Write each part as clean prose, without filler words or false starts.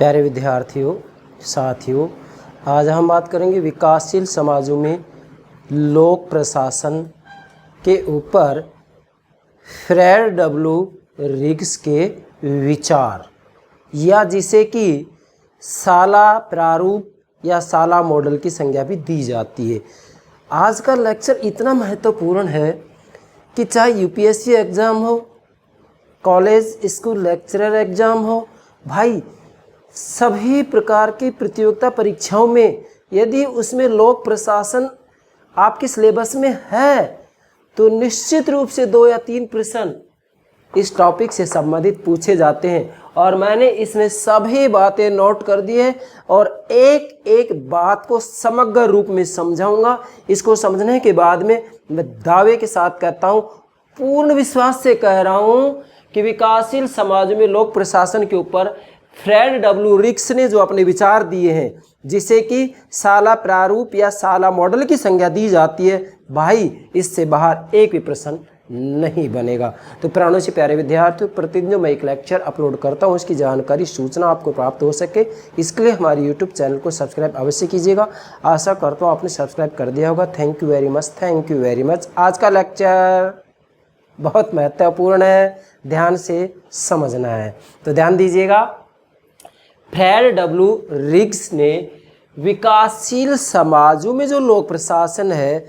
प्यारे विद्यार्थियों, साथियों, आज हम बात करेंगे विकासशील समाजों में लोक प्रशासन के ऊपर फ्रेड डब्ल्यू रिग्स के विचार, या जिसे कि साला प्रारूप या साला मॉडल की संज्ञा भी दी जाती है। आज का लेक्चर इतना महत्वपूर्ण है कि चाहे यूपीएससी एग्ज़ाम हो, कॉलेज स्कूल लेक्चरर एग्ज़ाम हो, भाई सभी प्रकार की प्रतियोगिता परीक्षाओं में यदि उसमें लोक प्रशासन आपके सिलेबस में है तो निश्चित रूप से 2 या 3 प्रश्न इस टॉपिक से संबंधित पूछे जाते हैं। और मैंने इसमें सभी बातें नोट कर दी है और एक एक बात को समग्र रूप में समझाऊंगा। इसको समझने के बाद में मैं दावे के साथ कहता हूँ, पूर्ण विश्वास से कह रहा हूँ कि विकासशील समाज में लोक प्रशासन के ऊपर फ्रेड डब्ल्यू रिग्स ने जो अपने विचार दिए हैं, जिसे कि साला प्रारूप या साला मॉडल की संज्ञा दी जाती है, भाई इससे बाहर एक भी प्रश्न नहीं बनेगा। तो प्राणों से प्यारे विद्यार्थियों, प्रतिदिन मैं एक लेक्चर अपलोड करता हूं, उसकी जानकारी सूचना आपको प्राप्त हो सके इसके लिए हमारे यूट्यूब चैनल को सब्सक्राइब अवश्य कीजिएगा। आशा करता हूं आपने सब्सक्राइब कर दिया होगा। Thank you very much, thank you very much. आज का लेक्चर बहुत महत्वपूर्ण है, ध्यान से समझना है, तो ध्यान दीजिएगा। फ्रेड डब्ल्यू रिग्स ने विकासशील समाजों में जो लोक प्रशासन है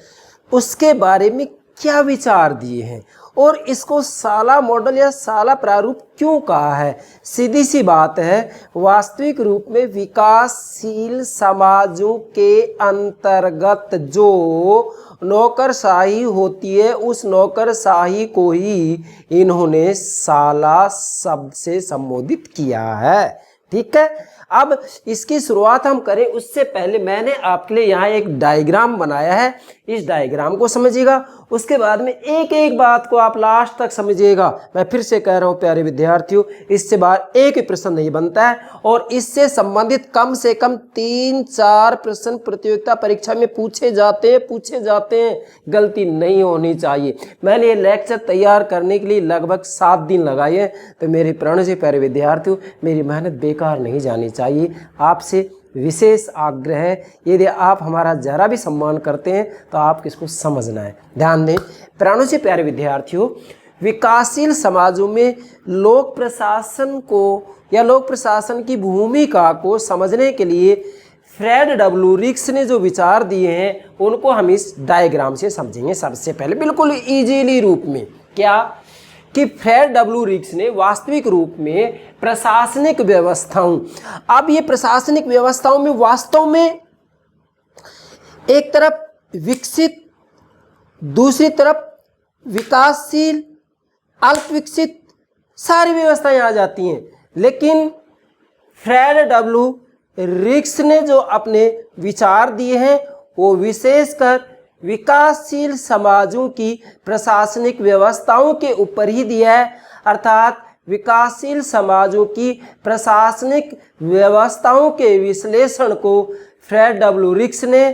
उसके बारे में क्या विचार दिए हैं और इसको साला मॉडल या साला प्रारूप क्यों कहा है। सीधी सी बात है, वास्तविक रूप में विकासशील समाजों के अंतर्गत जो नौकरशाही होती है उस नौकरशाही को ही इन्होंने साला शब्द से संबोधित किया है। ठीक है, अब इसकी शुरुआत हम करें उससे पहले मैंने आपके लिए यहाँ एक डायग्राम बनाया है, इस डायग्राम को समझिएगा। उसके बाद में एक एक बात को आप लास्ट तक समझिएगा। मैं फिर से कह रहा हूँ प्यारे विद्यार्थियों, इससे बाहर एक ही प्रश्न नहीं बनता है और इससे संबंधित कम से कम 3-4 प्रश्न प्रतियोगिता परीक्षा में पूछे जाते हैं। गलती नहीं होनी चाहिए। मैंने ये लेक्चर तैयार करने के लिए लगभग 7 दिन लगाए हैं, तो मेरे प्राणों से प्यारे विद्यार्थियों, मेरी मेहनत बेकार नहीं जानी चाहिए। आपसे विशेष आग्रह है, यदि आप हमारा जरा भी सम्मान करते हैं तो आपको इसको समझना है। ध्यान दें प्राणों से प्यारे विद्यार्थियों, विकासशील समाजों में लोक प्रशासन को या लोक प्रशासन की भूमिका को समझने के लिए फ्रेड डब्ल्यू रिग्स ने जो विचार दिए हैं उनको हम इस डायग्राम से समझेंगे। सबसे पहले बिल्कुल इजीली रूप में क्या कि फ्रेड डब्ल्यू रिग्स ने वास्तविक रूप में प्रशासनिक व्यवस्थाओं, अब ये प्रशासनिक व्यवस्थाओं में वास्तव में एक तरफ विकसित, दूसरी तरफ विकासशील, अल्प विकसित, सारी व्यवस्थाएं आ जाती हैं। लेकिन फ्रेड डब्ल्यू रिग्स ने जो अपने विचार दिए हैं वो विशेषकर विकासशील समाजों की प्रशासनिक व्यवस्थाओं के ऊपर ही दिया है। अर्थात विकासशील समाजों की प्रशासनिक व्यवस्थाओं के विश्लेषण को फ्रेड डब्ल्यू रिग्स ने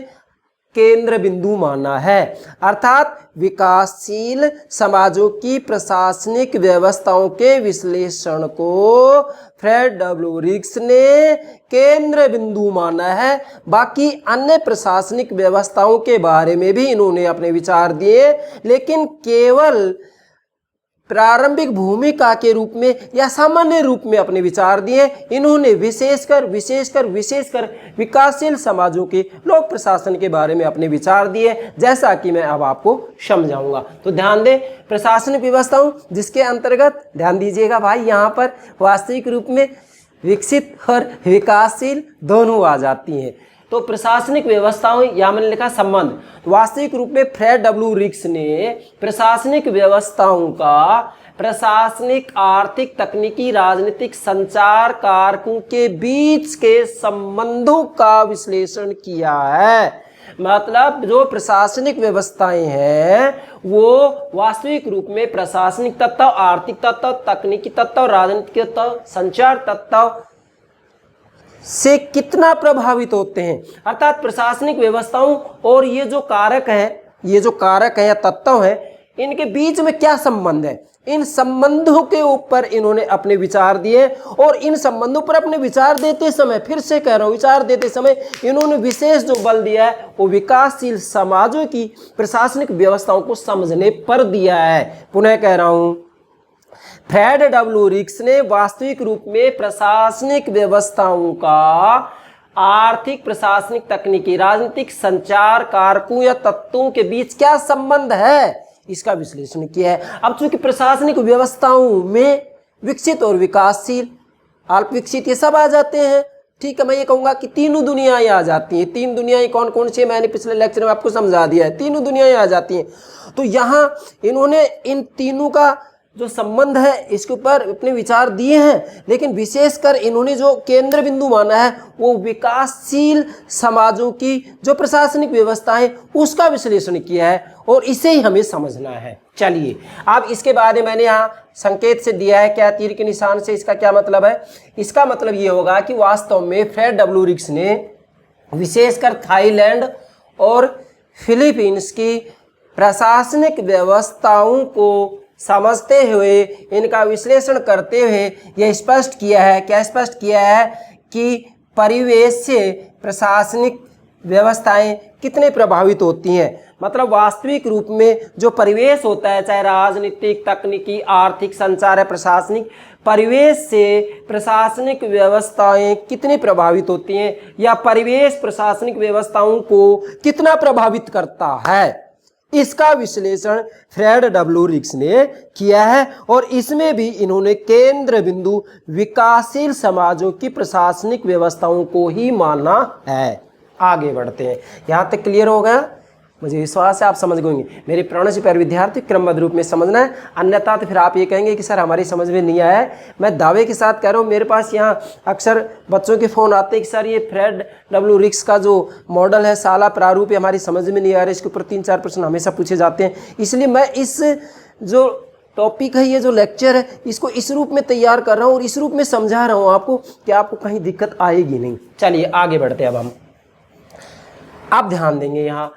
केंद्र बिंदु माना है। अर्थात विकासशील समाजों की प्रशासनिक व्यवस्थाओं के विश्लेषण को फ्रेड डब्ल्यू रिग्स ने केंद्र बिंदु माना है। बाकी अन्य प्रशासनिक व्यवस्थाओं के बारे में भी इन्होंने अपने विचार दिए, लेकिन केवल प्रारंभिक भूमिका के रूप में या सामान्य रूप में अपने विचार दिए। इन्होंने विशेषकर विकासशील समाजों के लोक प्रशासन के बारे में अपने विचार दिए, जैसा कि मैं अब आपको समझाऊंगा। तो ध्यान दें, प्रशासनिक व्यवस्थाओं जिसके अंतर्गत, ध्यान दीजिएगा भाई, यहाँ पर वास्तविक रूप में विकसित और विकासशील दोनों आ जाती हैं। तो प्रशासनिक व्यवस्थाओं, या मैंने लिखा संबंध, वास्तविक रूप में फ्रेड डब्ल्यू रिग्स ने प्रशासनिक व्यवस्थाओं का प्रशासनिक, आर्थिक, तकनीकी, राजनीतिक, संचार कारकों के बीच के संबंधों का विश्लेषण किया है। मतलब जो प्रशासनिक व्यवस्थाएं हैं वो वास्तविक रूप में प्रशासनिक तत्व, आर्थिक तत्व, तकनीकी तत्व, राजनीतिक तत्व, संचार तत्व से कितना प्रभावित होते हैं। अर्थात प्रशासनिक व्यवस्थाओं और ये जो कारक है या तत्व है, इनके बीच में क्या संबंध है, इन संबंधों के ऊपर इन्होंने अपने विचार दिए। और इन संबंधों पर अपने विचार देते समय, फिर से कह रहा हूं, विचार देते समय इन्होंने विशेष जो बल दिया है वो विकासशील समाजों की प्रशासनिक व्यवस्थाओं को समझने पर दिया है। पुनः कह रहा हूं, फ्रेड डब्ल्यू रिक्स ने वास्तविक रूप में प्रशासनिक व्यवस्थाओं का आर्थिक, प्रशासनिक, तकनीकी, राजनीतिक, संचार कारकों या तत्वों के बीच क्या संबंध है इसका विश्लेषण किया है। अब चूंकि प्रशासनिक व्यवस्थाओं में विकसित और विकासशील, अल्प विकसित ये सब आ जाते हैं, ठीक है। मैं ये कहूंगा कि तीनों दुनियाएं आ जाती हैं। तीन दुनियाएं कौन कौन सी है, मैंने पिछले लेक्चर में आपको समझा दिया है, तीनों दुनियाएं आ जाती हैं। तो यहाँ इन्होंने इन तीनों का जो संबंध है इसके ऊपर अपने विचार दिए हैं, लेकिन विशेषकर इन्होंने जो केंद्र बिंदु माना है वो विकासशील समाजों की जो प्रशासनिक व्यवस्था है उसका विश्लेषण किया है, और इसे ही हमें समझना है। चलिए अब इसके बाद मैंने यहाँ संकेत से दिया है, क्या तीर के निशान से, इसका क्या मतलब है। इसका मतलब ये होगा कि वास्तव में फ्रेड डब्ल्यू रिक्स ने विशेषकर थाईलैंड और फिलीपींस की प्रशासनिक व्यवस्थाओं को समझते हुए, इनका विश्लेषण करते हुए यह स्पष्ट किया है, क्या स्पष्ट किया है कि परिवेश से प्रशासनिक व्यवस्थाएं कितने प्रभावित होती हैं। मतलब वास्तविक रूप में जो परिवेश होता है, चाहे राजनीतिक, तकनीकी, आर्थिक, संचार है, प्रशासनिक, परिवेश से प्रशासनिक व्यवस्थाएं कितनी प्रभावित होती हैं, या परिवेश प्रशासनिक व्यवस्थाओं को कितना प्रभावित करता है, इसका विश्लेषण फ्रेड डब्ल्यू रिक्स ने किया है। और इसमें भी इन्होंने केंद्र बिंदु विकासशील समाजों की प्रशासनिक व्यवस्थाओं को ही माना है। आगे बढ़ते हैं, यहां तक क्लियर हो गया, मुझे विश्वास है आप समझ गए। मेरे प्राणों से प्यारे विद्यार्थी, क्रमबद्ध रूप में समझना है, अन्यथा तो फिर आप ये कहेंगे कि सर हमारी समझ में नहीं आया है। मैं दावे के साथ कह रहा हूँ, मेरे पास यहाँ अक्सर बच्चों के फ़ोन आते हैं कि सर ये फ्रेड डब्ल्यू रिक्स का जो मॉडल है, साला प्रारूप है, हमारी समझ में नहीं आ रहा है, इसके ऊपर 3-4 प्रश्न हमेशा पूछे जाते हैं। इसलिए मैं इस जो टॉपिक है, ये जो लेक्चर है, इसको इस रूप में तैयार कर रहा हूँ और इस रूप में समझा रहा हूँ आपको कि आपको कहीं दिक्कत आएगी नहीं। चलिए आगे बढ़ते हैं। अब हम आप ध्यान देंगे यहाँ,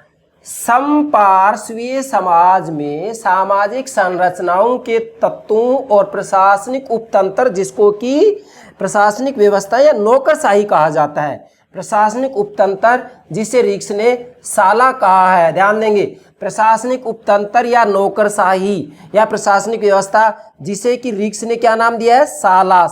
समपार्श्वीय समाज में सामाजिक संरचनाओं के तत्वों और प्रशासनिक उपतंत्र, जिसको कि प्रशासनिक व्यवस्था या नौकरशाही कहा जाता है, प्रशासनिक उपतंत्र जिसे रिक्स ने साला कहा है। ध्यान देंगे, प्रशासनिक उपतंत्र या नौकरशाही या प्रशासनिक व्यवस्था जिसे कि रिक्स ने क्या नाम दिया है, साला।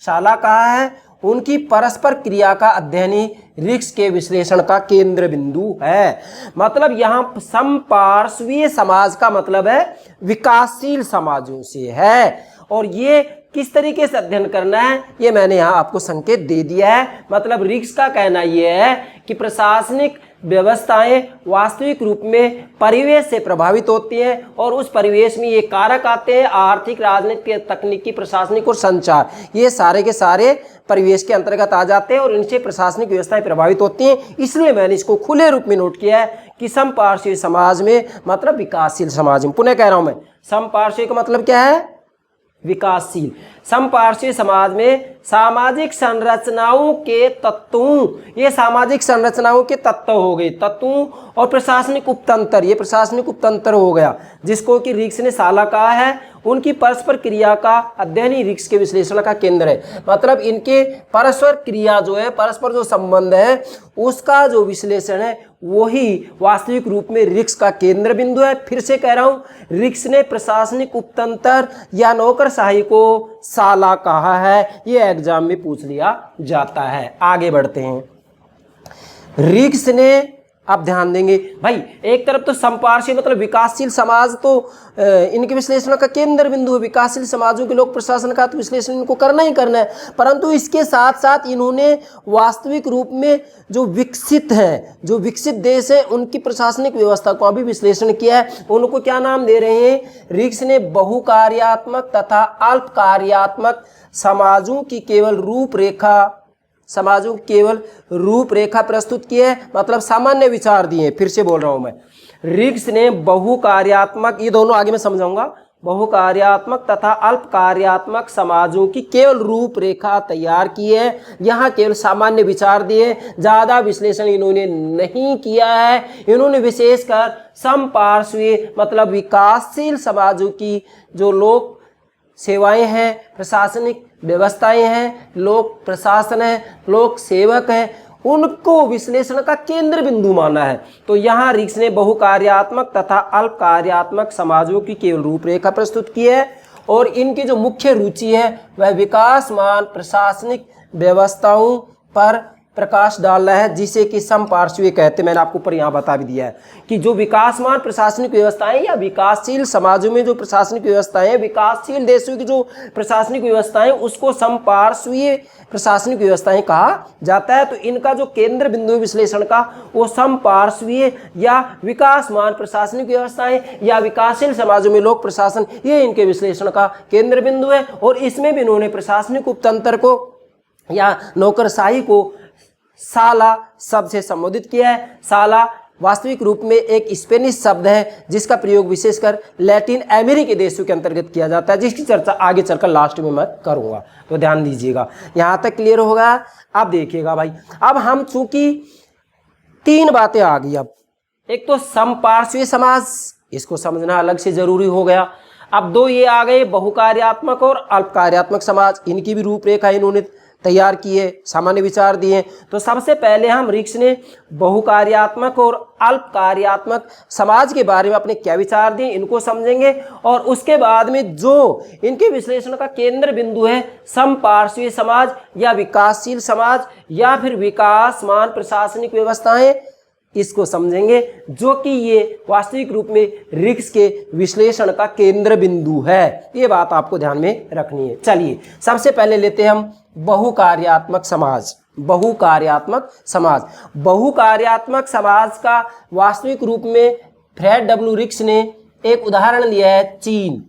साला कहा है, उनकी परस्पर क्रिया का अध्ययन ही रिक्स के विश्लेषण का केंद्र बिंदु है। मतलब यहाँ समपार्श्वीय समाज का मतलब है विकासशील समाजों से है, और ये किस तरीके से अध्ययन करना है ये मैंने यहाँ आपको संकेत दे दिया है। मतलब रिक्स का कहना यह है कि प्रशासनिक व्यवस्थाएं वास्तविक रूप में परिवेश से प्रभावित होती हैं, और उस परिवेश में ये कारक आते हैं, आर्थिक, राजनीतिक, तकनीकी, प्रशासनिक और संचार, ये सारे के सारे परिवेश के अंतर्गत आ जाते हैं और इनसे प्रशासनिक व्यवस्थाएं प्रभावित होती हैं। इसलिए मैंने इसको खुले रूप में नोट किया है कि समपार्श्वीय समाज में मतलब विकासशील समाज में। पुनः कह रहा हूं मैं, समपार्श्वीय का मतलब क्या है, विकासशील। समपार्श्वीय समाज में सामाजिक संरचनाओं के तत्वों, ये सामाजिक संरचनाओं के तत्व हो गए, तत्वों और प्रशासनिक उपतंत्र, ये प्रशासनिक उपतंत्र हो गया, जिसको कि रिक्स ने साला कहा है, उनकी परस्पर क्रिया का अध्ययन ही रिक्स के विश्लेषण का केंद्र है। मतलब इनके परस्पर क्रिया जो है, परस्पर जो संबंध है, उसका जो विश्लेषण है वही वास्तविक रूप में रिक्स का केंद्र बिंदु है। फिर से कह रहा हूं, रिक्स ने प्रशासनिक उपतंत्र या नौकरशाही को साला कहा है, ये एग्जाम में पूछ लिया जाता है। आगे बढ़ते हैं, रिक्स ने, आप ध्यान देंगे भाई, एक तरफ तो समपार्श्वीय मतलब विकासशील समाज तो इनके विश्लेषण का केंद्र बिंदु है, विकासशील समाजों के लोक प्रशासन का तो विश्लेषण इनको करना ही करना है, परंतु इसके साथ साथ इन्होंने वास्तविक रूप में जो विकसित है, जो विकसित देश है, उनकी प्रशासनिक व्यवस्था का भी विश्लेषण किया है। उनको क्या नाम दे रहे हैं, रिक्स ने बहुकार्यात्मक तथा अल्प कार्यात्मक समाजों की केवल रूपरेखा, समाजों की केवल रूपरेखा प्रस्तुत की है, मतलब सामान्य विचार दिए। फिर से बोल रहा हूं मैं, रिक्स ने बहुकार्यात्मक, ये दोनों आगे मैं समझाऊंगा, बहुकार्यात्मक तथा अल्प कार्यात्मक समाजों की केवल रूपरेखा तैयार की है। यहाँ केवल सामान्य विचार दिए, ज़्यादा विश्लेषण इन्होंने नहीं किया है। इन्होंने विशेषकर समपार्श्वीय मतलब विकासशील समाजों की जो लोक सेवाएं हैं, प्रशासनिक व्यवस्थाएं हैं, लोक प्रशासन है, लोक सेवक है, उनको विश्लेषण का केंद्र बिंदु माना है। तो यहाँ रिक्स ने बहुकार्यात्मक तथा अल्प कार्यात्मक समाजों की केवल रूपरेखा प्रस्तुत की है और इनकी जो मुख्य रुचि है वह विकासमान प्रशासनिक व्यवस्थाओं पर प्रकाश डालना है, जिसे कि समपार्श्वीय कहते हैं। मैंने आपको ऊपर यहाँ बता भी दिया है कि जो विकासमान प्रशासनिक व्यवस्थाएं या विकासशील समाजों में जो प्रशासनिक व्यवस्थाएं, विकासशील देशों की जो प्रशासनिक व्यवस्थाएं, उसको समपार्श्वीय प्रशासनिक व्यवस्थाएं कहा जाता है। तो इनका जो केंद्र बिंदु विश्लेषण का वो समपार्श्वीय या विकासमान प्रशासनिक व्यवस्थाएं या विकासशील समाजों में लोक प्रशासन, ये इनके विश्लेषण का केंद्र बिंदु है। और इसमें भी इन्होंने प्रशासनिक उपतंत्र को या नौकरशाही को साला शब्द से संबोधित किया है। साला वास्तविक रूप में एक स्पेनिश शब्द है जिसका प्रयोग विशेषकर लैटिन अमेरिकी देशों के अंतर्गत किया जाता है, जिसकी चर्चा आगे चलकर लास्ट में मैं करूंगा, तो ध्यान दीजिएगा। यहाँ तक क्लियर होगा। अब देखिएगा भाई, अब हम चूंकि 3 बातें आ गई। अब एक तो समपार्श्वीय समाज, इसको समझना अलग से जरूरी हो गया। अब 2 ये आ गए बहुकार्यात्मक और अल्प कार्यात्मक समाज, इनकी भी रूपरेखा इन्होंने तैयार की है, सामान्य विचार दिए। तो सबसे पहले हम रिक्स ने बहुकार्यात्मक और अल्प कार्यात्मक समाज के बारे में अपने क्या विचार दिए, इनको समझेंगे। और उसके बाद में जो इनके विश्लेषण का केंद्र बिंदु है समपार्श्वीय समाज या विकासशील समाज या फिर विकासमान प्रशासनिक व्यवस्थाएं, इसको समझेंगे, जो कि ये वास्तविक रूप में रिक्स के विश्लेषण का केंद्र बिंदु है। ये बात आपको ध्यान में रखनी है। चलिए सबसे पहले लेते हैं हम बहुकार्यात्मक समाज। बहुकार्यात्मक समाज, बहुकार्यात्मक समाज का वास्तविक रूप में फ्रेड डब्ल्यू रिक्स ने एक उदाहरण लिया है, चीन।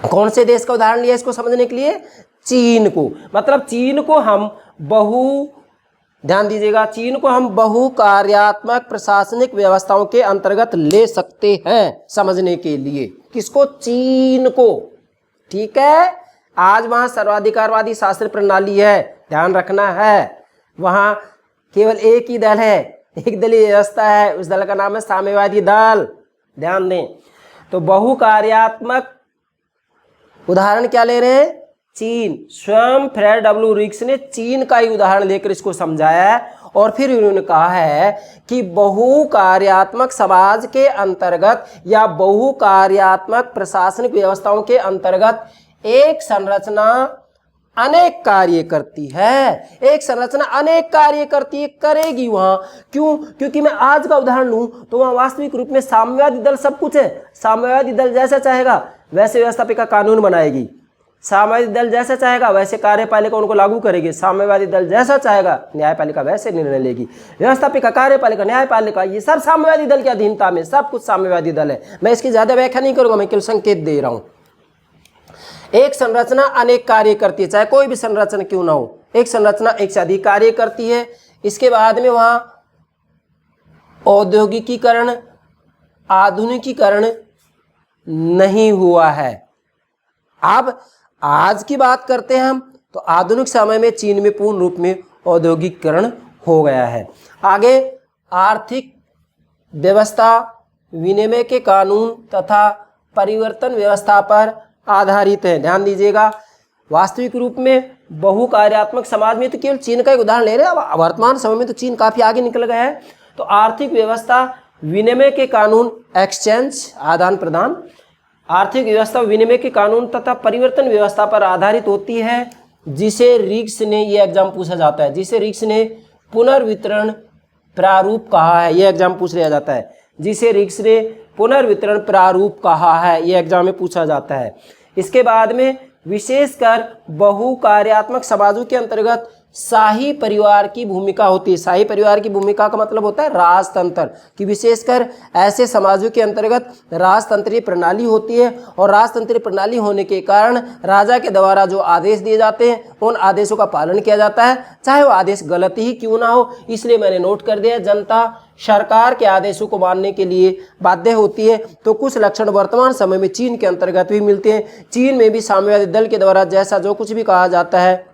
कौन से देश का उदाहरण लिया इसको समझने के लिए? चीन को। मतलब चीन को हम ध्यान दीजिएगा, चीन को हम बहुकार्यात्मक प्रशासनिक व्यवस्थाओं के अंतर्गत ले सकते हैं समझने के लिए। किसको? चीन को। ठीक है, आज वहां सर्वाधिकारवादी शासन प्रणाली है, ध्यान रखना है। वहां केवल एक ही दल है, एक दलीय व्यवस्था है, उस दल का नाम है साम्यवादी दल, ध्यान दें। तो बहुकार्यात्मक उदाहरण क्या ले रहे हैं? चीन। स्वयं फ्रेड डब्ल्यू रिक्स ने चीन का ही उदाहरण लेकर इसको समझाया है और फिर उन्होंने कहा है कि बहुकार्यात्मक समाज के अंतर्गत या बहुकार्यात्मक प्रशासनिक व्यवस्थाओं के अंतर्गत एक संरचना अनेक कार्य करती है। एक संरचना अनेक कार्य करती है, करेगी वहां। क्यों? क्योंकि मैं आज का उदाहरण लूं तो वहां वास्तविक रूप में साम्यवादी दल सब कुछ है। साम्यवादी दल जैसा चाहेगा वैसे व्यवस्थापिका कानून बनाएगी, साम्यवादी दल जैसा चाहेगा वैसे कार्यपालिका उनको लागू करेगी, साम्यवादी दल जैसा चाहेगा न्यायपालिका वैसे निर्णय लेगी, व्यवस्थापिका, कार्यपालिका, न्यायपालिका, ये सब साम्यवादी दल की अधीनता में, सब कुछ साम्यवादी दल है। मैं इसकी ज्यादा व्याख्या नहीं करूंगा, मैं केवल संकेत दे रहा हूं। एक संरचना अनेक कार्य करती है, चाहे कोई भी संरचना क्यों ना हो, एक संरचना एक से अधिक कार्य करती है। इसके बाद में वहां औद्योगिकीकरण, आधुनिकीकरण नहीं हुआ है। अब आज की बात करते हैं हम, तो आधुनिक समय में चीन में पूर्ण रूप में औद्योगिकीकरण हो गया है। आगे आर्थिक व्यवस्था विनिमय के कानून तथा परिवर्तन व्यवस्था पर आधारित है। ध्यान दीजिएगा, वास्तविक रूप में बहुकार्यात्मक समाज में तो केवल चीन का एक उदाहरण ले रहे हैं। वर्तमान समय में तो चीन काफी आगे निकल गया है। तो आर्थिक व्यवस्था विनिमय के कानून, एक्सचेंज, आदान प्रदान, आर्थिक व्यवस्था विनिमय के कानून तथा परिवर्तन व्यवस्था पर आधारित होती है, जिसे रिक्स ने, ये एग्जाम पूछा जाता है, जिसे रिक्स ने पुनर्वितरण प्रारूप कहा है। ये एग्जाम पूछ लिया जाता है, जिसे रिक्स ने पुनर्वितरण प्रारूप कहा है, ये एग्जाम में पूछा जाता है। इसके बाद में विशेषकर बहुकार्यात्मक समाजों के अंतर्गत शाही परिवार की भूमिका होती है। शाही परिवार की भूमिका का मतलब होता है राजतंत्र, कि विशेषकर ऐसे समाजों के अंतर्गत राजतंत्रीय प्रणाली होती है, और राजतंत्रीय प्रणाली होने के कारण राजा के द्वारा जो आदेश दिए जाते हैं उन आदेशों का पालन किया जाता है, चाहे वो आदेश गलत ही क्यों ना हो। इसलिए मैंने नोट कर दिया, जनता सरकार के आदेशों को मानने के लिए बाध्य होती है। तो कुछ लक्षण वर्तमान समय में चीन के अंतर्गत भी मिलते हैं। चीन में भी साम्यवादी दल के द्वारा जैसा जो कुछ भी कहा जाता है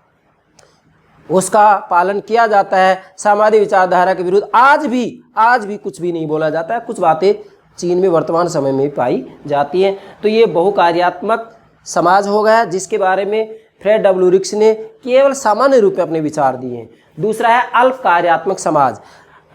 उसका पालन किया जाता है। साम्यवादी विचारधारा के विरुद्ध आज भी कुछ भी नहीं बोला जाता है। कुछ बातें चीन में वर्तमान समय में पाई जाती हैं। तो ये बहुकार्यात्मक समाज हो गया, जिसके बारे में फ्रेड डब्ल्यू रिक्स ने केवल सामान्य रूप में अपने विचार दिए हैं। दूसरा है अल्प कार्यात्मक समाज।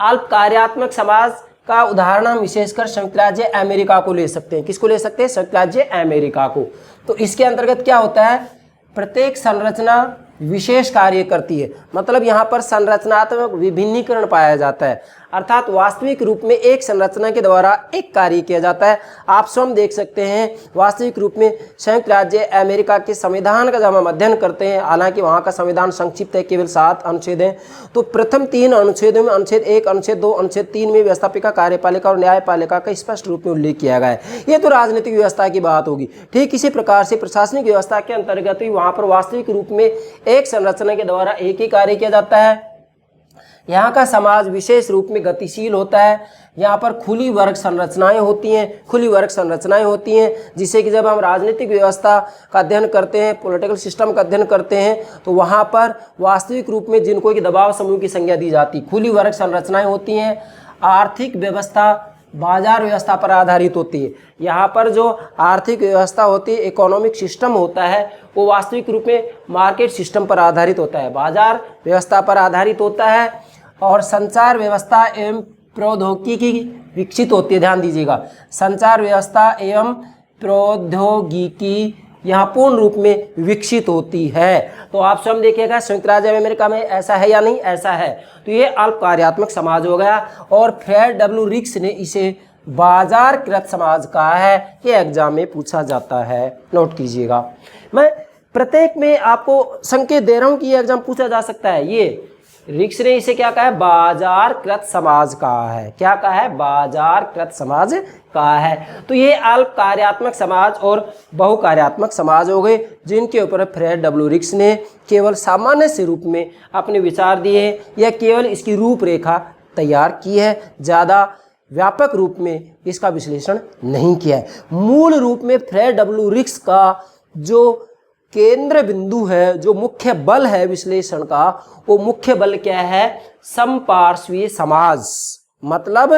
अल्प कार्यात्मक समाज का उदाहरण हम विशेषकर संयुक्त राज्य अमेरिका को ले सकते हैं। किसको ले सकते हैं? संयुक्त राज्य अमेरिका को। तो इसके अंतर्गत क्या होता है, प्रत्येक संरचना विशेष कार्य करती है। मतलब यहाँ पर संरचनात्मक विभिन्नीकरण पाया जाता है, अर्थात वास्तविक रूप में एक संरचना के द्वारा एक कार्य किया जाता है। आप स्वयं देख सकते हैं वास्तविक रूप में संयुक्त राज्य अमेरिका के संविधान का जब हम अध्ययन करते हैं, हालांकि वहाँ का संविधान संक्षिप्त है, केवल 7 अनुच्छेद हैं। तो प्रथम 3 अनुच्छेदों में अनुच्छेद 1, अनुच्छेद 2, अनुच्छेद 3 में व्यवस्थापिका, कार्यपालिका और न्यायपालिका का स्पष्ट रूप में उल्लेख किया गया है। ये तो राजनीतिक व्यवस्था की बात होगी। ठीक इसी प्रकार से प्रशासनिक व्यवस्था के अंतर्गत भी वहाँ पर वास्तविक रूप में एक संरचना के द्वारा एक ही कार्य किया जाता है। यहाँ का समाज विशेष रूप में गतिशील होता है। यहाँ पर खुली वर्ग संरचनाएं होती हैं, जिससे कि जब हम राजनीतिक व्यवस्था का अध्ययन करते हैं, पॉलिटिकल सिस्टम का अध्ययन करते हैं, तो वहाँ पर वास्तविक रूप में जिनको कि दबाव समूह की संज्ञा दी जाती, खुली वर्ग संरचनाएं होती हैं। आर्थिक व्यवस्था बाजार व्यवस्था पर आधारित होती है। यहाँ पर जो आर्थिक व्यवस्था होती है, इकोनॉमिक सिस्टम होता है, वो वास्तविक रूप में मार्केट सिस्टम पर आधारित होता है, बाजार व्यवस्था पर आधारित होता है। और संचार व्यवस्था एवं प्रौद्योगिकी विकसित होती है। ध्यान दीजिएगा, संचार व्यवस्था एवं प्रौद्योगिकी यहाँ पूर्ण रूप में विकसित होती है। तो आप स्वयं देखिएगा संयुक्त राज्य अमेरिका में ऐसा है या नहीं, ऐसा है। तो ये अल्प कार्यात्मक समाज हो गया। और फ्रेड डब्ल्यू रिक्स ने इसे बाजारकृत समाज कहा है। ये एग्जाम में पूछा जाता है, नोट कीजिएगा। मैं प्रत्येक में आपको संकेत दे रहा हूँ कि ये एग्जाम पूछा जा सकता है। ये रिक्स ने इसे क्या कहा है? बाजारकृत समाज कहा है। क्या कहा है? बाजारकृत समाज कहा है। तो ये अल्प कार्यात्मक समाज और बहुकार्यात्मक समाज हो गए, जिनके ऊपर फ्रेड डब्ल्यू रिक्स ने केवल सामान्य से रूप में अपने विचार दिए हैं, या केवल इसकी रूपरेखा तैयार की है, ज़्यादा व्यापक रूप में इसका विश्लेषण नहीं किया है। मूल रूप में फ्रेड डब्ल्यू रिक्स का जो केंद्र बिंदु है, जो मुख्य बल है विश्लेषण का, वो मुख्य बल क्या है? समपार्श्वीय समाज। मतलब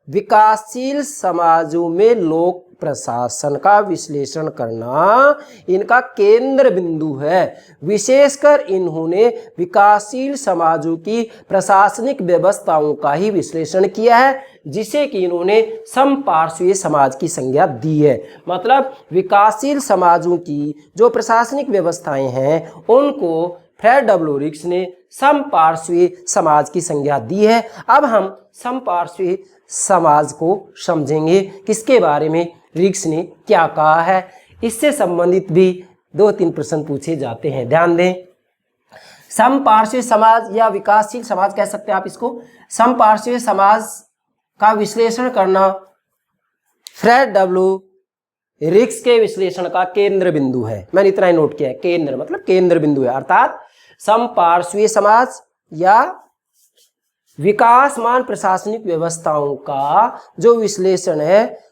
विकासशील समाजों में लोक प्रशासन का विश्लेषण करना इनका केंद्र बिंदु है। विशेषकर इन्होंने विकासशील समाजों की प्रशासनिक व्यवस्थाओं का ही विश्लेषण किया है, जिसे कि इन्होंने समपार्श्वीय समाज की संज्ञा दी है। मतलब विकासशील समाजों की जो प्रशासनिक व्यवस्थाएं हैं उनको फ्रेड डब्ल्यू रिक्स ने समपार्श्वीय समाज की संज्ञा दी है। अब हम समपार्श्वीय समाज को समझेंगे, किसके बारे में रिक्स ने क्या कहा है। इससे संबंधित भी 2-3 प्रश्न पूछे जाते हैं, ध्यान दें। समपार्श्वीय समाज या विकासशील समाज कह सकते हैं आप इसको। समपार्श्वीय समाज का विश्लेषण करना फ्रेड डब्ल्यू रिक्स के विश्लेषण का केंद्र बिंदु है। मैंने इतना ही नोट किया है, केंद्र मतलब केंद्र बिंदु है। अर्थात समपार्श्वीय समाज या विकासमान प्रशासनिक व्यवस्थाओं का जो विश्लेषण है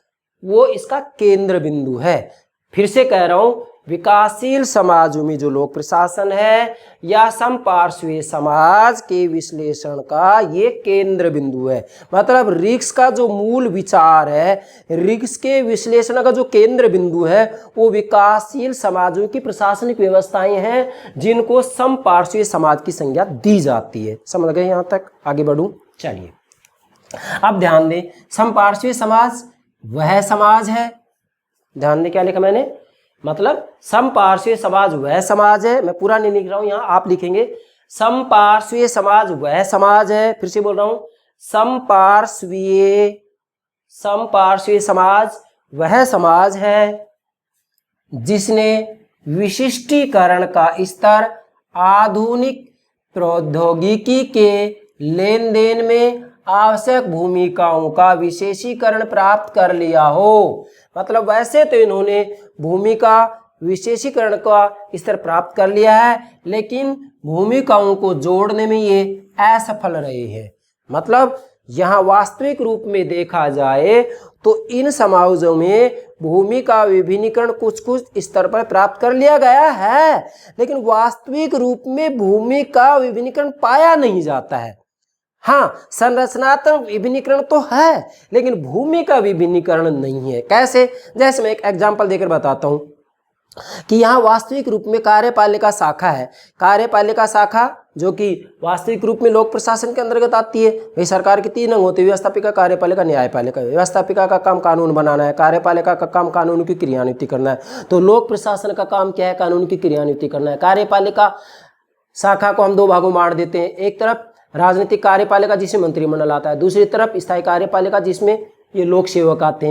वो इसका केंद्र बिंदु है। फिर से कह रहा हूं, विकासशील समाजों में जो लोक प्रशासन है या समपार्श्वीय समाज के विश्लेषण का ये केंद्र बिंदु है। मतलब रिक्स का जो मूल विचार है, रिक्स के विश्लेषण का जो केंद्र बिंदु है, वो विकासशील समाजों की प्रशासनिक व्यवस्थाएं हैं जिनको समपार्श्वीय समाज की संज्ञा दी जाती है। समझ गए? यहां तक आगे बढ़ूं? चलिए अब ध्यान दें, समपार्श्वीय समाज वह समाज है, ध्यान दें क्या लिखा मैंने, मतलब समपार्श्वीय समाज वह समाज है। मैं पूरा नहीं लिख रहा हूं, यहां आप लिखेंगे समपार्श्वीय समाज वह समाज है। फिर से बोल रहा हूं, समपार्श्वीय समाज वह समाज है जिसने विशिष्टीकरण का स्तर आधुनिक प्रौद्योगिकी के लेन देन में आवश्यक भूमिकाओं का विशेषीकरण प्राप्त कर लिया हो। मतलब वैसे तो इन्होंने भूमिका विशेषीकरण का स्तर प्राप्त कर लिया है, लेकिन भूमिकाओं को जोड़ने में ये असफल रहे हैं। मतलब यहाँ वास्तविक रूप में देखा जाए तो इन समाजों में भूमिका विभिन्नीकरण कुछ कुछ स्तर पर प्राप्त कर लिया गया है, लेकिन वास्तविक रूप में भूमिका विभिन्नीकरण पाया नहीं जाता है। हाँ, संरचनात्मक विभिन्नीकरण तो है, लेकिन भूमिका विभिन्नीकरण नहीं है। कैसे? जैसे मैं एक एग्जाम्पल देकर बताता हूं कि यहाँ वास्तविक रूप में कार्यपालिका शाखा है। कार्यपालिका शाखा जो कि वास्तविक रूप में लोक प्रशासन के अंतर्गत आती है। भाई सरकार के 3 अंग होते हैं, व्यवस्थापिका, कार्यपालिका, न्यायपालिका। व्यवस्थापिका का काम कानून बनाना है, कार्यपालिका का काम कानून की क्रियान्विति करना है। तो लोक प्रशासन का काम क्या है? कानून की क्रियान्विति करना है। कार्यपालिका शाखा को हम 2 भागों में बांट देते हैं। एक तरफ राजनीतिक कार्यपालिका जिसमें मंत्रिमंडल आता है, दूसरी तरफ स्थायी कार्यपालिका जिसमें ये लोक सेवक आते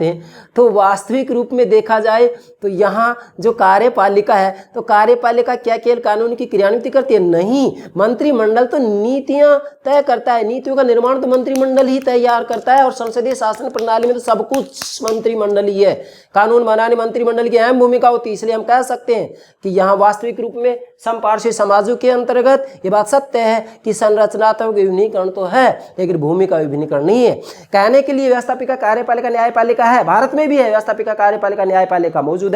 हैं। तो वास्तविक रूप में देखा जाए तो यहाँ जो कार्यपालिका है, तो कार्यपालिका क्या केवल कानून की क्रियान्विति करती है? नहीं, मंत्रिमंडल तो नीतियां तय करता है। नीतियों का निर्माण तो मंत्रिमंडल ही तैयार करता है, और संसदीय शासन प्रणाली में तो सब कुछ मंत्रिमंडल ही है। कानून बनाने मंत्रिमंडल की अहम भूमिका होती है। इसलिए हम कह सकते हैं कि यहाँ वास्तविक रूप में समपार्श्विक समाजों के अंतर्गत ये बात सत्य है कि संरचनात्मक विभिन्नीकरण तो है, लेकिन भूमिका विभिन्नीकरण नहीं है। कहने के लिए व्यवस्थापिका, कार्यपालिका, न्यायपालिका है, भारत में भी है व्यवस्थापिका, कार्यपालिका, न्यायपालिका मौजूद है,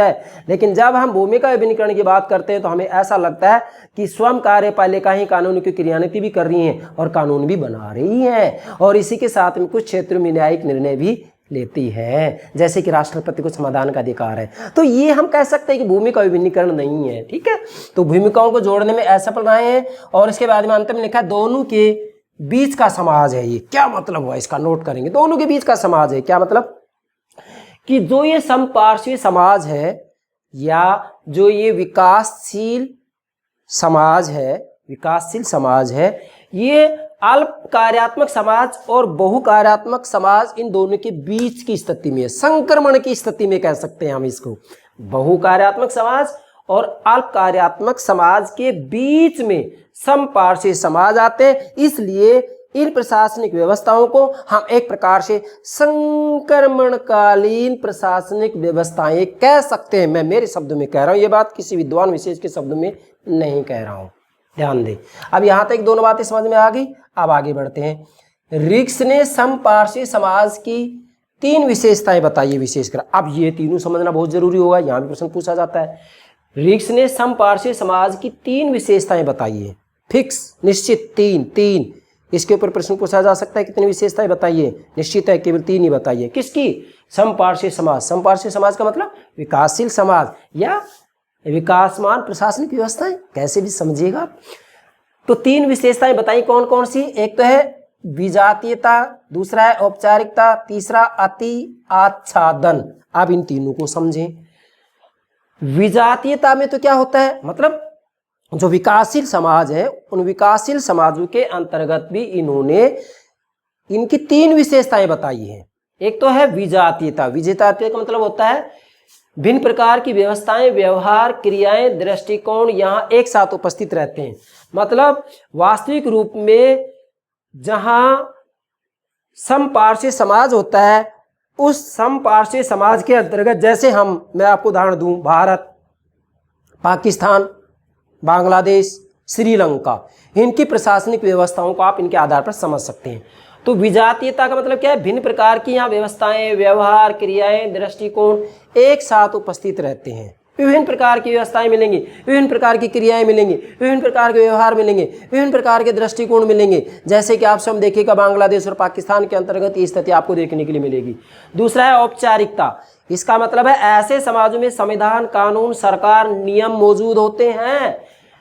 लेकिन जब हम भूमिका विभिन्नीकरण की बात करते हैं तो हमें ऐसा लगता है कि स्वयं कार्यपालिका ही कानून की क्रियान्विति भी कर रही है और कानून भी बना रही है, और इसी के साथ में कुछ क्षेत्रों में न्यायिक निर्णय भी लेती है, जैसे कि राष्ट्रपति को समाधान का अधिकार है। तो ये हम कह सकते हैं कि भूमिका विभिन्नीकरण नहीं है। ठीक है, तो भूमिकाओं को जोड़ने में असफल रहे हैं। और इसके बाद में अंत में लिखा दोनों के बीच का समाज है। ये क्या मतलब हुआ इसका? नोट करेंगे। दोनों के बीच का समाज है, क्या मतलब? कि जो ये समपार्श्विक समाज है या जो ये विकासशील समाज है, ये अल्प कार्यात्मक समाज और बहुकार्यात्मक समाज, इन दोनों के बीच की स्थिति में, संक्रमण की स्थिति में कह सकते हैं हम इसको। बहुकार्यात्मक समाज और अल्प कार्यात्मक समाज के बीच में समपार्श्विक समाज आते हैं। इसलिए इन प्रशासनिक व्यवस्थाओं को हम एक प्रकार से संक्रमणकालीन प्रशासनिक व्यवस्थाएं कह सकते हैं। मैं मेरे शब्दों में कह रहा हूं, ये बात किसी विद्वान विशेष के शब्दों में नहीं कह रहा हूं, ध्यान दें। अब यहां तक दोनों बातें समझ में आ गई। अब आगे बढ़ते हैं। रिक्स ने समपार्श्विक समाज की 3 विशेषताएं बताई, विशेषकर। अब ये तीनों समझना बहुत जरूरी होगा, यहां भी प्रश्न पूछा जाता है। रिक्स ने समपार्श्विक समाज की 3 विशेषताएं बताई है, फिक्स, निश्चित, 3। इसके ऊपर प्रश्न पूछा जा सकता है कितनी विशेषताएं बताइए? निश्चित है केवल 3 ही बताइए। किसकी? समपार्श्विक समाज। समपार्श्विक समाज का मतलब विकासशील समाज या विकासमान प्रशासनिक व्यवस्थाएं, कैसे भी समझिएगा। तो 3 विशेषताएं बताई, कौन कौन सी? एक तो है विजातीयता, दूसरा है औपचारिकता, तीसरा अति आच्छादन। अब इन तीनों को समझें। विजातीयता में तो क्या होता है? मतलब जो विकासशील समाज है, उन विकासशील समाजों के अंतर्गत भी इन्होंने इनकी 3 विशेषताएं बताई हैं। एक तो है विजातीयता। विजातीयता का मतलब होता है भिन्न प्रकार की व्यवस्थाएं, व्यवहार, क्रियाएं, दृष्टिकोण यहाँ एक साथ उपस्थित रहते हैं। मतलब वास्तविक रूप में जहां समपार्श्विक समाज होता है, उस समपार्श्विक समाज के अंतर्गत, जैसे मैं आपको उदाहरण दूं, भारत, पाकिस्तान, बांग्लादेश, श्रीलंका, इनकी प्रशासनिक व्यवस्थाओं को आप इनके आधार पर समझ सकते हैं। तो विजातीयता का मतलब क्या है? भिन्न प्रकार की यहाँ व्यवस्थाएं, व्यवहार, क्रियाएं, दृष्टिकोण एक साथ उपस्थित रहते हैं। विभिन्न प्रकार की व्यवस्थाएं मिलेंगी, विभिन्न प्रकार की क्रियाएं मिलेंगी, विभिन्न प्रकार के व्यवहार मिलेंगे, विभिन्न प्रकार के दृष्टिकोण मिलेंगे। जैसे कि आप सब देखिएगा बांग्लादेश और पाकिस्तान के अंतर्गत ये स्थिति आपको देखने के लिए मिलेगी। दूसरा है औपचारिकता। इसका मतलब है ऐसे समाजों में संविधान, कानून, सरकार, नियम मौजूद होते हैं,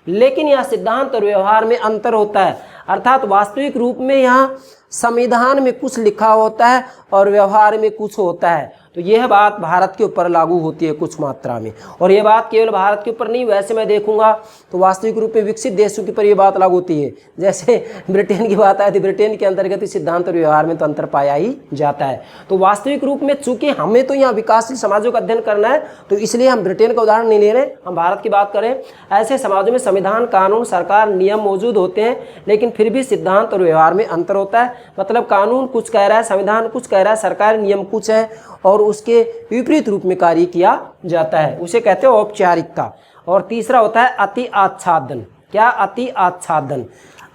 लेकिन यह सिद्धांत और व्यवहार में अंतर होता है। अर्थात वास्तविक रूप में यहाँ संविधान में कुछ लिखा होता है और व्यवहार में कुछ होता है। तो यह बात भारत के ऊपर लागू होती है कुछ मात्रा में। और यह बात केवल भारत के ऊपर नहीं, वैसे मैं देखूंगा तो वास्तविक रूप में विकसित देशों के ऊपर यह बात लागू होती है। जैसे ब्रिटेन की बात आई थी, ब्रिटेन के अंतर्गत इस सिद्धांत और व्यवहार में तो अंतर पाया ही जाता है। तो वास्तविक रूप में चूंकि हमें तो यहाँ विकासशील समाजों का अध्ययन करना है, तो इसलिए हम ब्रिटेन का उदाहरण नहीं ले रहे, हम भारत की बात करें। ऐसे समाजों में संविधान, कानून, सरकार, नियम मौजूद होते हैं, लेकिन फिर भी सिद्धांत और व्यवहार में अंतर होता है। मतलब कानून कुछ कह रहा है, संविधान कुछ कह रहा है, सरकारी नियम कुछ है, और उसके विपरीत रूप में कार्य किया जाता है, उसे कहते हैं औपचारिकता। और तीसरा होता है अति आच्छादन। क्या? अति आच्छादन।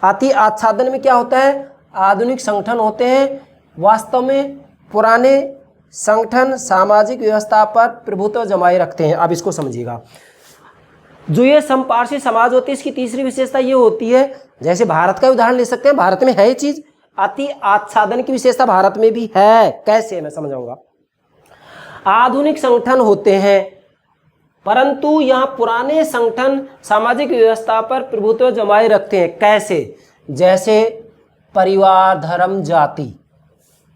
अति आच्छादन में क्या होता है? आधुनिक संगठन होते हैं, वास्तव में पुराने संगठन सामाजिक व्यवस्था पर प्रभुत्व जमाए रखते हैं। अब इसको समझिएगा। जो ये समपार्श्विक समाज होते हैं, इसकी तीसरी विशेषता ये होती है, जैसे भारत का उदाहरण ले सकते हैं, भारत में है ये चीज, अति आच्छादन की विशेषता भारत में भी है। कैसे? मैं समझाऊंगा। आधुनिक संगठन होते हैं, परंतु यहाँ पुराने संगठन सामाजिक व्यवस्था पर प्रभुत्व जमाए रखते हैं। कैसे? जैसे परिवार, धर्म, जाति,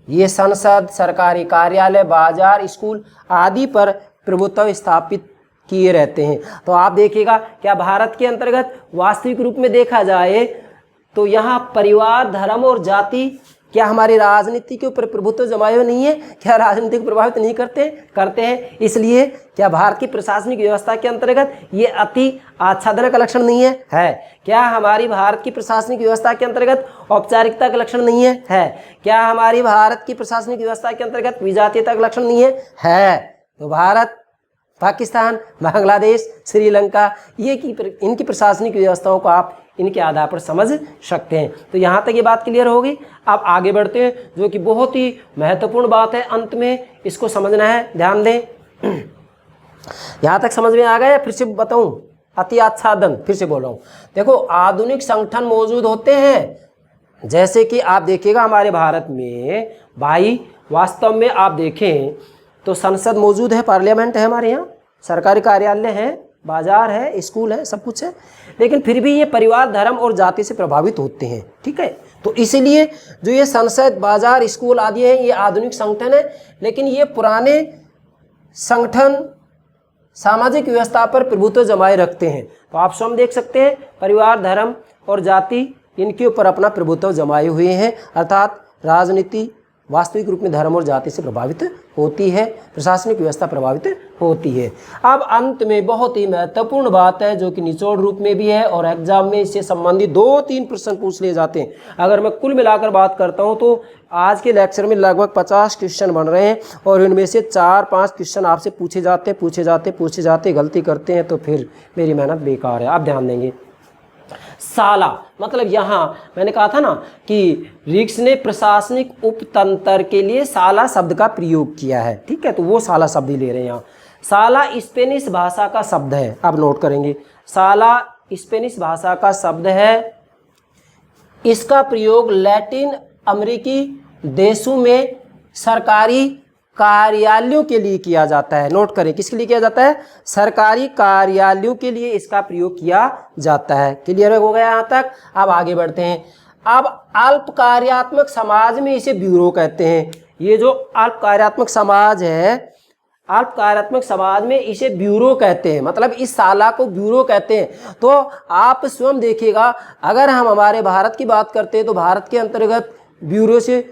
ये संसद, सरकारी कार्यालय, बाजार, स्कूल आदि पर प्रभुत्व स्थापित किए रहते हैं। तो आप देखिएगा, क्या भारत के अंतर्गत वास्तविक रूप में देखा जाए तो यहाँ परिवार, धर्म और जाति क्या हमारी राजनीति के ऊपर प्रभुत्व जमाए हुए नहीं है? क्या राजनीति को प्रभावित नहीं करते हैं? इसलिए क्या भारत की प्रशासनिक व्यवस्था के अंतर्गत ये अति आच्छादन का लक्षण नहीं है? क्या हमारी भारत की प्रशासनिक व्यवस्था के अंतर्गत औपचारिकता का लक्षण नहीं है? क्या हमारी भारत की प्रशासनिक व्यवस्था के अंतर्गत विजातीयता का लक्षण नहीं है? तो भारत, पाकिस्तान, बांग्लादेश, श्रीलंका, ये इनकी प्रशासनिक व्यवस्थाओं को आप इनके आधार पर समझ सकते हैं। तो यहाँ तक ये बात क्लियर होगी। अब आगे बढ़ते हैं, जो कि बहुत ही महत्वपूर्ण बात है, अंत में इसको समझना है, ध्यान दें। यहाँ तक समझ में आ गया? फिर से बताऊं, अति आच्छादन फिर से बोल रहा हूँ। देखो, आधुनिक संगठन मौजूद होते हैं, जैसे कि आप देखिएगा हमारे भारत में भाई, वास्तव में आप देखें तो संसद मौजूद है, पार्लियामेंट है, हमारे यहाँ सरकारी कार्यालय है, बाजार है, स्कूल है, सब कुछ है, लेकिन फिर भी ये परिवार, धर्म और जाति से प्रभावित होते हैं। ठीक है, तो इसीलिए जो ये संसद, बाजार, स्कूल आदि है, ये आधुनिक संगठन है, लेकिन ये पुराने संगठन सामाजिक व्यवस्था पर प्रभुत्व जमाए रखते हैं। तो आप स्वयं देख सकते हैं, परिवार, धर्म और जाति इनके ऊपर अपना प्रभुत्व जमाए हुए हैं, अर्थात राजनीति वास्तविक रूप में धर्म और जाति से प्रभावित होती है, प्रशासनिक व्यवस्था प्रभावित होती है। अब अंत में बहुत ही महत्वपूर्ण बात है, जो कि निचोड़ रूप में भी है और एग्जाम में इससे संबंधित 2-3 प्रश्न पूछ लिए जाते हैं। अगर मैं कुल मिलाकर बात करता हूं तो आज के लेक्चर में लगभग 50 क्वेश्चन बन रहे हैं, और इनमें से 4-5 क्वेश्चन आपसे पूछे जाते गलती करते हैं तो फिर मेरी मेहनत बेकार है। आप ध्यान देंगे। साला मतलब यहाँ मैंने कहा था ना कि रिक्स ने प्रशासनिक उपतंत्र के लिए साला शब्द का प्रयोग किया है। ठीक है, तो वो साला शब्द ही ले रहे हैं यहाँ। साला स्पेनिश भाषा का शब्द है, अब नोट करेंगे। साला स्पेनिश भाषा का शब्द है, इसका प्रयोग लैटिन अमेरिकी देशों में सरकारी कार्यालयों के लिए किया जाता है। नोट करें, किसके लिए किया जाता है? सरकारी कार्यालयों के लिए इसका प्रयोग किया जाता है। क्लियर हो गया यहाँ तक? अब आगे बढ़ते हैं। अब अल्प कार्यात्मक समाज में इसे ब्यूरो कहते हैं। ये जो अल्प कार्यात्मक समाज है, अल्प कार्यात्मक समाज में इसे ब्यूरो कहते हैं, मतलब इस साला को ब्यूरो कहते हैं। तो आप स्वयं देखिएगा, अगर हम हमारे भारत की बात करते हैं तो भारत के अंतर्गत ब्यूरो से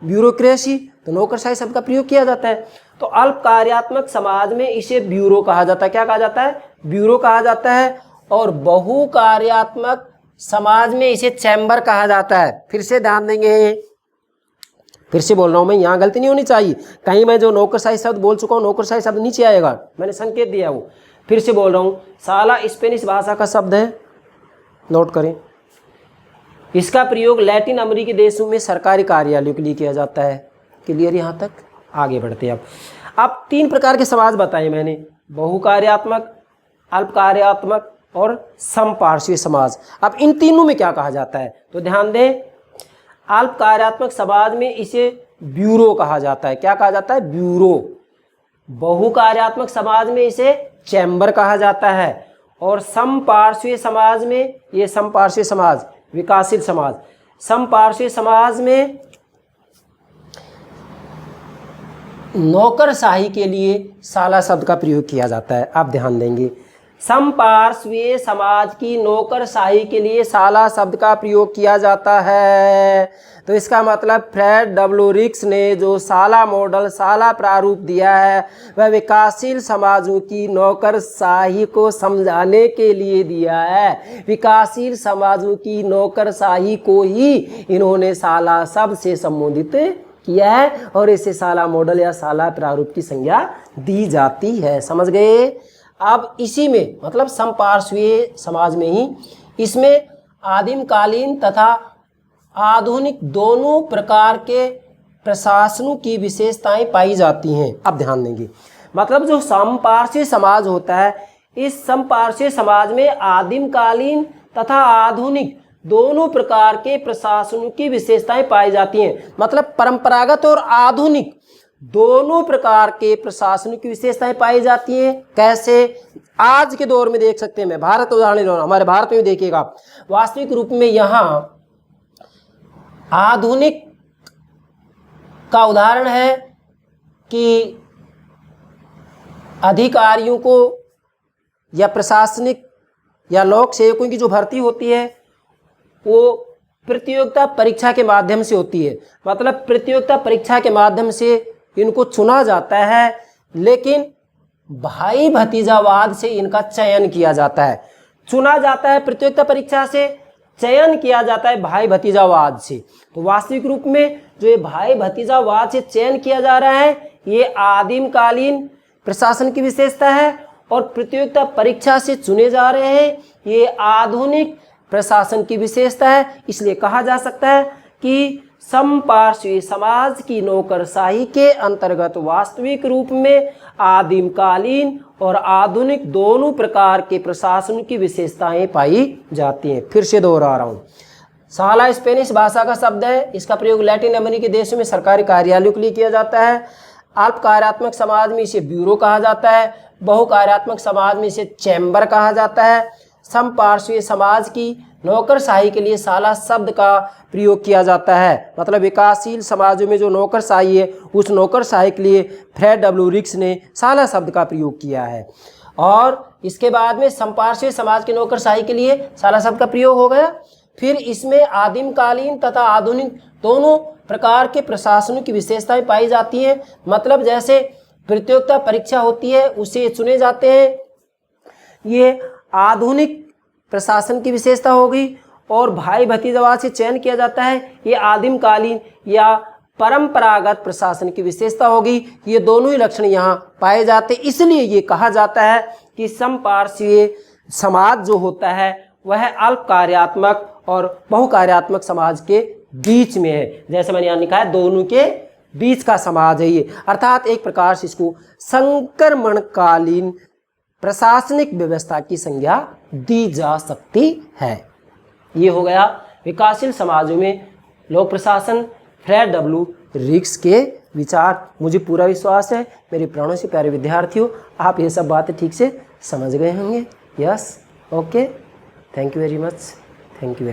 ब्यूरोक्रेसी, तो नौकरशाही शब्द का प्रयोग किया जाता है। तो अल्प कार्यात्मक समाज में इसे ब्यूरो कहा जाता है। क्या कहा जाता है? ब्यूरो कहा जाता है। और बहु कार्यात्मक समाज में इसे चैम्बर कहा जाता है। फिर से ध्यान देंगे, फिर से बोल रहा हूं मैं, यहाँ गलती नहीं होनी चाहिए। कहीं मैं जो नौकरशाही शब्द बोल चुका हूँ, नौकरशाही शब्द नीचे आएगा, मैंने संकेत दिया वो। फिर से बोल रहा हूँ, साला स्पेनिश भाषा का शब्द है, नोट करें। इसका प्रयोग लैटिन अमेरिकी देशों में सरकारी कार्यालयों के लिए किया जाता है। क्लियर यहाँ तक? आगे बढ़ते हैं। अब 3 प्रकार के समाज बताए मैंने, बहुकार्यात्मक, अल्प कार्यात्मक और समपार्श्वीय समाज। अब इन तीनों में क्या कहा जाता है तो ध्यान दें। अल्प कार्यात्मक समाज में इसे ब्यूरो कहा जाता है। क्या कहा जाता है? ब्यूरो। बहुकार्यात्मक समाज में इसे चैम्बर कहा जाता है। और समपार्श्वीय समाज में, ये समपार्श्वीय समाज, विकासशील समाज, समपार्श्वीय समाज में नौकरशाही के लिए साला शब्द का प्रयोग किया जाता है। आप ध्यान देंगे, समपार्श्वीय समाज की नौकरशाही के लिए साला शब्द का प्रयोग किया जाता है। तो इसका मतलब फ्रेड डब्ल्यू रिक्स ने जो साला मॉडल, साला प्रारूप दिया है, वह विकासशील समाजों की नौकरशाही को समझाने के लिए दिया है। विकासशील समाजों की नौकरशाही को ही इन्होंने साला शब्द से संबोधित किया है और इसे साला मॉडल या साला प्रारूप की संज्ञा दी जाती है। समझ गए? अब इसी में मतलब समपार्श्वीय समाज में ही इसमें आदिमकालीन तथा आधुनिक दोनों प्रकार के प्रशासनों की विशेषताएं पाई जाती हैं। अब ध्यान देंगे, मतलब जो समपार्श्वीय समाज होता है, इस समपार्श्वीय समाज में आदिमकालीन तथा आधुनिक दोनों प्रकार के प्रशासनों की विशेषताएं पाई जाती हैं। मतलब परंपरागत और आधुनिक दोनों प्रकार के प्रशासन की विशेषताएं पाई जाती हैं। कैसे? आज के दौर में देख सकते हैं, मैं भारत का उदाहरण ले रहा हूं, हमारे भारत में देखिएगा वास्तविक रूप में यहाँ आधुनिक का उदाहरण है कि अधिकारियों को या प्रशासनिक या लोक सेवकों की जो भर्ती होती है वो प्रतियोगिता परीक्षा के माध्यम से होती है। मतलब प्रतियोगिता परीक्षा के माध्यम से इनको चुना जाता है, लेकिन भाई भतीजावाद से इनका चयन किया जाता है। चुना जाता है प्रतियोगिता परीक्षा से, चयन किया जाता है भाई भतीजावाद से। तो वास्तविक रूप में जो ये भाई भतीजावाद से चयन किया जा रहा है, ये आदिमकालीन प्रशासन की विशेषता है, और प्रतियोगिता परीक्षा से चुने जा रहे हैं, ये आधुनिक प्रशासन की विशेषता है। इसलिए कहा जा सकता है कि समपार्श्वीय समाज की नौकरशाही के अंतर्गत वास्तविक रूप में आदिमकालीन और आधुनिक दोनों प्रकार के प्रशासन की विशेषताएं पाई जाती हैं। फिर से दोहरा रहा हूं, साला स्पेनिश भाषा का शब्द है। इसका प्रयोग लैटिन अमेरिकी देशों में सरकारी कार्यालयों के लिए किया जाता है। अल्प कार्यात्मक समाज में इसे ब्यूरो कहा जाता है। बहुकार्यात्मक समाज में इसे चैम्बर कहा जाता है। समपार्श्वीय समाज की नौकरशाही के लिए साला शब्द का प्रयोग किया जाता है। मतलब विकासशील समाजों में जो नौकरशाही है, उस नौकरशाही के लिए फ्रेड डब्ल्यू रिक्स ने साला शब्द का प्रयोग किया है। और इसके बाद में समपार्श्वीय समाज की नौकरशाही के लिए साला शब्द का प्रयोग हो गया। फिर इसमें आदिमकालीन तथा आधुनिक दोनों प्रकार के प्रशासनों की विशेषताएं पाई जाती हैं। मतलब जैसे प्रतियोगिता परीक्षा होती है, उसे चुने जाते हैं, ये आधुनिक प्रशासन की विशेषता होगी। और भाई भतीजावाद से चयन किया जाता है, ये आदिमकालीन या परंपरागत प्रशासन की विशेषता होगी। ये दोनों ही लक्षण यहाँ पाए जाते हैं। इसलिए ये कहा जाता है कि समपार्श्वीय समाज जो होता है वह अल्प कार्यात्मक और बहुकार्यात्मक समाज के बीच में है। जैसे मैंने यहाँ लिखा है, दोनों के बीच का समाज है ये। अर्थात एक प्रकार से इसको संक्रमणकालीन प्रशासनिक व्यवस्था की संज्ञा दी जा सकती है। ये हो गया विकासशील समाजों में लोक प्रशासन, फ्रेड डब्ल्यू रिक्स के विचार। मुझे पूरा विश्वास है मेरे प्राणों से प्यारे विद्यार्थियों, आप ये सब बातें ठीक से समझ गए होंगे। Yes, okay, thank you very much, thank you.